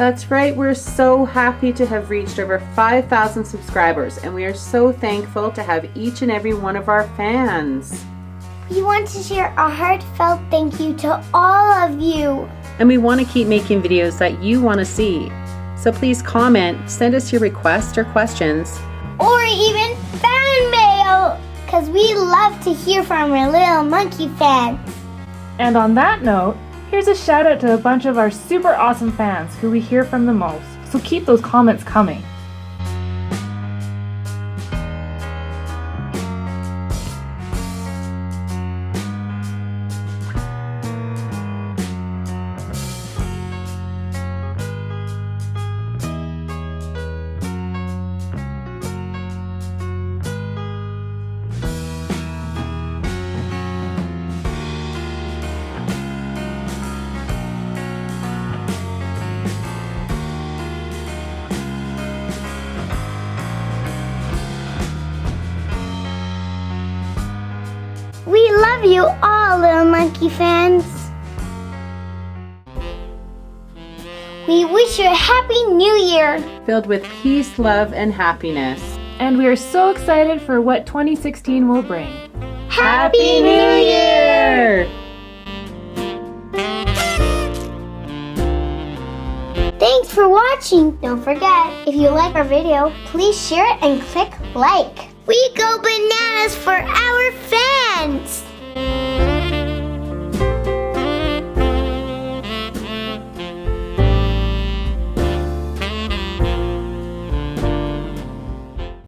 That's right, we're so happy to have reached over 5,000 subscribers, and we are so thankful to have each and every one of our fans. We want to share a heartfelt thank you to all of you. And we want to keep making videos that you want to see. So please comment, send us your requests or questions. Or even fan mail, because we love to hear from our little monkey fans. And on that note, here's a shout out to a bunch of our super awesome fans who we hear from the most. So keep those comments coming. We love you all, little monkey fans. We wish you a happy new year. Filled with peace, love, and happiness. And we are so excited for what 2016 will bring. Happy New Year! Thanks for watching. Don't forget, if you like our video, please share it and click like. We go bananas for our fans!